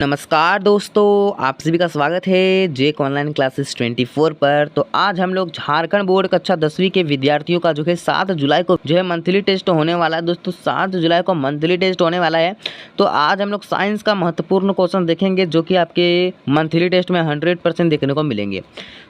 नमस्कार दोस्तों, आप सभी का स्वागत है जेक ऑनलाइन क्लासेस 24 पर। तो आज हम लोग झारखंड बोर्ड कक्षा 10वीं के विद्यार्थियों का जो है 7 जुलाई को जो है मंथली टेस्ट होने वाला है। दोस्तों 7 जुलाई को मंथली टेस्ट होने वाला है। तो आज हम लोग साइंस का महत्वपूर्ण क्वेश्चन देखेंगे जो कि आपके मंथली टेस्ट में 100% देखने को मिलेंगे।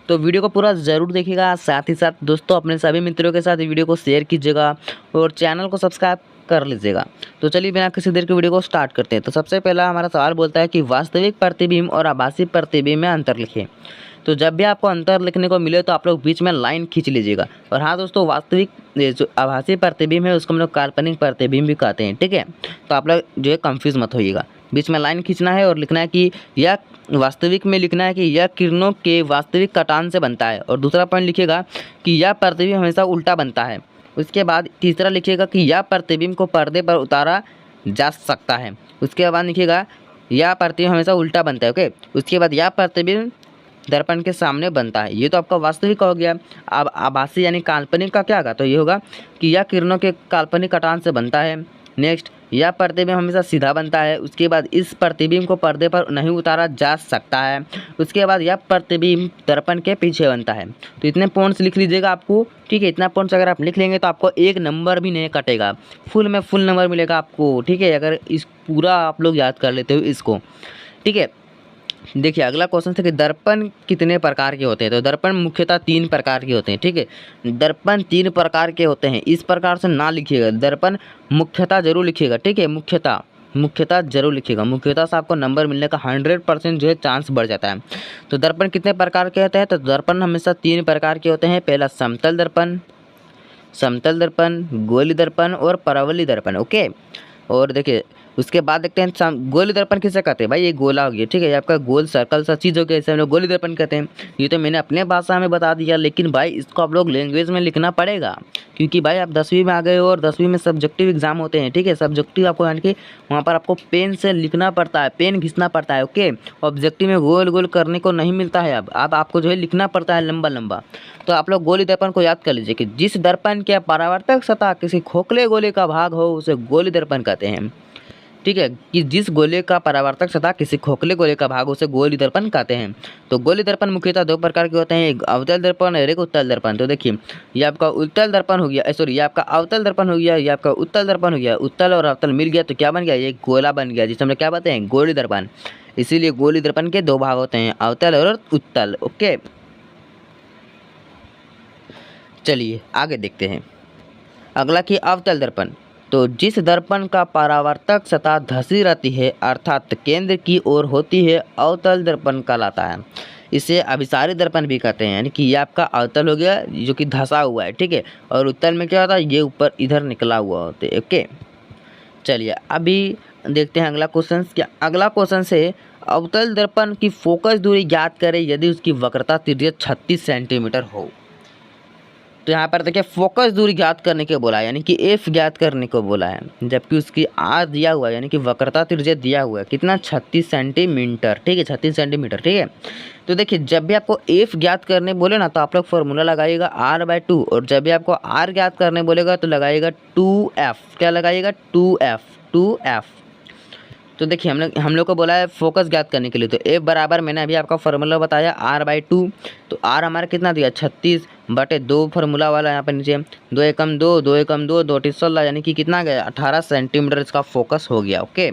तो वीडियो को पूरा ज़रूर देखिएगा। साथ ही साथ दोस्तों अपने सभी मित्रों के साथ वीडियो को शेयर कीजिएगा और चैनल को सब्सक्राइब कर लीजिएगा। तो चलिए बिना किसी देर के वीडियो को स्टार्ट करते हैं। तो सबसे पहला हमारा सवाल बोलता है कि वास्तविक प्रतिबिंब और आभासी प्रतिबिंब में अंतर लिखें। तो जब भी आपको अंतर लिखने को मिले तो आप लोग बीच में लाइन खींच लीजिएगा। और हाँ दोस्तों, वास्तविक जो आभासी प्रतिबिंब है उसको हम लोग काल्पनिक प्रतिबिंब भी कहते हैं, ठीक है। तो आप लोग जो है कंफ्यूज मत होइएगा, बीच में लाइन खींचना है और लिखना है कि यह वास्तविक में लिखना है कि यह किरणों के वास्तविक कटान से बनता है। और दूसरा पॉइंट लिखिएगा कि यह प्रतिबिंब हमेशा उल्टा बनता है। उसके बाद तीसरा लिखिएगा कि यह प्रतिबिंब को पर्दे पर उतारा जा सकता है। उसके बाद लिखिएगा यह प्रतिबिंब हमेशा उल्टा बनता है, ओके। उसके बाद यह प्रतिबिंब दर्पण के सामने बनता है। ये तो आपका वास्तविक हो गया। अब आभासी यानी काल्पनिक का क्या होगा, तो ये होगा कि यह किरणों के काल्पनिक कटान से बनता है। नेक्स्ट, यह प्रतिबिंब हमेशा सीधा बनता है। उसके बाद इस प्रतिबिंब को पर्दे पर नहीं उतारा जा सकता है। उसके बाद यह प्रतिबिंब दर्पण के पीछे बनता है। तो इतने पॉइंट्स लिख लीजिएगा आपको, ठीक है। इतना पॉइंट्स अगर आप लिख लेंगे तो आपको एक नंबर भी नहीं कटेगा, फुल में फुल नंबर मिलेगा आपको, ठीक है, अगर इस पूरा आप लोग याद कर लेते हो इसको, ठीक है। देखिए अगला क्वेश्चन था कि दर्पण कितने प्रकार के होते हैं। तो दर्पण मुख्यतः 3 प्रकार के होते हैं, ठीक है। दर्पण 3 प्रकार के होते हैं, इस प्रकार से ना लिखिएगा। दर्पण मुख्यतः जरूर लिखिएगा, ठीक है। मुख्यतः जरूर लिखिएगा। मुख्यतः से आपको नंबर मिलने का 100% जो है चांस बढ़ जाता है। तो दर्पण कितने प्रकार के होते हैं, तो दर्पण हमेशा 3 प्रकार के होते हैं। पहला समतल दर्पण, गोली दर्पण और परवलयी दर्पण, ओके। और देखिए उसके बाद देखते हैं गोली दर्पण किसे कहते हैं। भाई ये गोला हो गया, ठीक है, ये आपका गोल सर्कल सा चीज़ हो गया, इसे हम लोग गोली दर्पण कहते हैं। ये तो मैंने अपने भाषा में बता दिया, लेकिन भाई इसको आप लोग लैंग्वेज में लिखना पड़ेगा, क्योंकि भाई आप 10वीं में आ गए हो और 10वीं में सब्जेक्टिव एग्जाम होते हैं, ठीक है। सब्जेक्टिव आपको यानी कि वहाँ पर आपको पेन से लिखना पड़ता है, पेन घिसना पड़ता है, ओके। ऑब्जेक्टिव में गोल गोल करने को नहीं मिलता है। अब आपको जो है लिखना पड़ता है लंबा लंबा। तो आप लोग गोली दर्पण को याद कर लीजिए कि जिस दर्पण के परावर्तक सतह किसी खोखले गोले का भाग हो उसे गोली दर्पण कहते हैं, ठीक है। कि जिस गोले का परावर्तक सतह किसी खोखले गोले का भाग उसे गोली दर्पण कहते हैं। तो गोली दर्पण मुख्यतः 2 प्रकार के होते हैं, एक अवतल दर्पण और एक उत्तल दर्पण। तो देखिए ये आपका उत्तल दर्पण हो गया, सॉरी ये आपका अवतल दर्पण हो गया, ये आपका उत्तल दर्पण हो गया। उत्तल और अवतल मिल गया तो क्या बन गया, ये गोला बन गया, जिसे हम लोग क्या बताते हैं, गोली दर्पण। इसीलिए गोली दर्पण के 2 भाग होते हैं, अवतल और उत्तल, ओके। चलिए आगे देखते हैं। अगला कि अवतल दर्पण। तो जिस दर्पण का परावर्तक सतह धसी रहती है अर्थात केंद्र की ओर होती है, अवतल दर्पण कहलाता है। इसे अभिसारी दर्पण भी कहते हैं, यानी कि ये आपका अवतल हो गया जो कि धसा हुआ है, ठीक है। और उत्तल में क्या होता है, ये ऊपर इधर निकला हुआ होता है, ओके। चलिए अभी देखते हैं अगला क्वेश्चन। क्या अगला क्वेश्चन से अवतल दर्पण की फोकस दूरी ज्ञात करें यदि उसकी वक्रता त्रिज्या 36 सेंटीमीटर हो। तो यहाँ पर देखिए फोकस दूरी ज्ञात करने के बोला है, यानी कि एफ ज्ञात करने को बोला है, जबकि उसकी आर दिया हुआ है, यानी कि वक्रता त्रिज्या दिया हुआ है कितना, 36 सेंटीमीटर, ठीक है, 36 सेंटीमीटर, ठीक है। तो देखिए जब भी आपको एफ ज्ञात करने बोले ना तो आप लोग फॉर्मूला लगाइएगा r/2, और जब भी आपको आर ज्ञात करने बोलेगा तो लगाइएगा 2f। क्या लगाइएगा, 2f। तो देखिए हम लोग को बोला है फोकस ज्ञात करने के लिए, तो एफ बराबर मैंने अभी आपका फार्मूला बताया r/2। तो r हमारा कितना दिया, 36/2 फार्मूला वाला यहाँ पर नीचे 2 एकम 2, 2 एकम 2, 2 टिक 16, यानी कि कितना गया, 18 सेंटीमीटर इसका फोकस हो गया, ओके।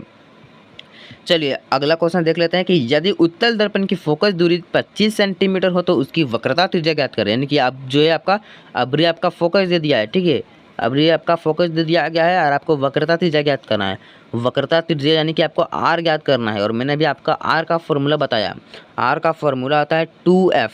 चलिए अगला क्वेश्चन देख लेते हैं कि यदि उत्तल दर्पण की फोकस दूरी 25 सेंटीमीटर हो तो उसकी वक्रता त्रिज्या ज्ञात करें। यानी कि आप जो है आपका अभी आपका फोकस दे दिया है, ठीक है, अभी आपका फोकस दे दिया गया है और आपको वक्रता त्रिज्या ज्ञात करना है। वक्रता त्रिज्या यानी कि आपको आर ज्ञात करना है, और मैंने अभी आपका आर का फॉर्मूला बताया। आर का फॉर्मूला आता है 2f।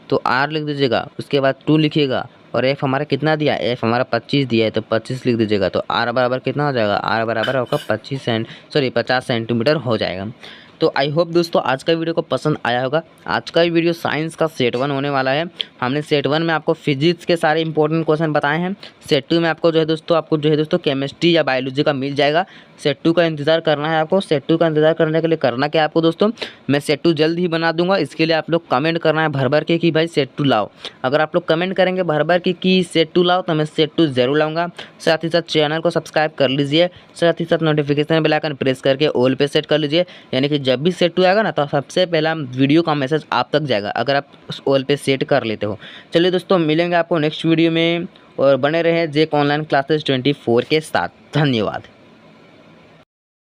तो आर लिख दीजिएगा, उसके बाद 2 लिखिएगा, और एफ हमारा कितना दिया, एफ हमारा 25 दिया है तो 25 लिख दीजिएगा। तो आर बराबर कितना हो जाएगा, आर बराबर आपका 50 सेंटीमीटर हो जाएगा। तो आई होप दोस्तों आज का वीडियो को पसंद आया होगा। आज का वीडियो साइंस का सेट 1 होने वाला है। हमने सेट 1 में आपको फिजिक्स के सारे इंपॉर्टेंट क्वेश्चन बताए हैं। सेट 2 में आपको जो है दोस्तों केमिस्ट्री या बायोलॉजी का मिल जाएगा। सेट 2 का इंतज़ार करना है आपको। सेट 2 का इंतज़ार करने के लिए करना क्या है आपको दोस्तों, मैं सेट 2 जल्द ही बना दूंगा। इसके लिए आप लोग कमेंट करना है भर भर के कि भाई सेट 2 लाओ। अगर आप लोग कमेंट करेंगे भर भर के कि सेट 2 लाओ तो मैं सेट 2 ज़रूर लाऊंगा। साथ ही साथ चैनल को सब्सक्राइब कर लीजिए, साथ ही साथ नोटिफिकेशन बेल आइकन प्रेस करके ऑल पे सेट कर लीजिए, यानी कि जब भी सेट 2 आएगा ना तो सबसे पहला वीडियो का मैसेज आप तक जाएगा अगर आप उस ऑल पे सेट कर लेते हो। चलिए दोस्तों, मिलेंगे आपको नेक्स्ट वीडियो में और बने रहें जेक ऑनलाइन क्लासेस 24 के साथ। धन्यवाद।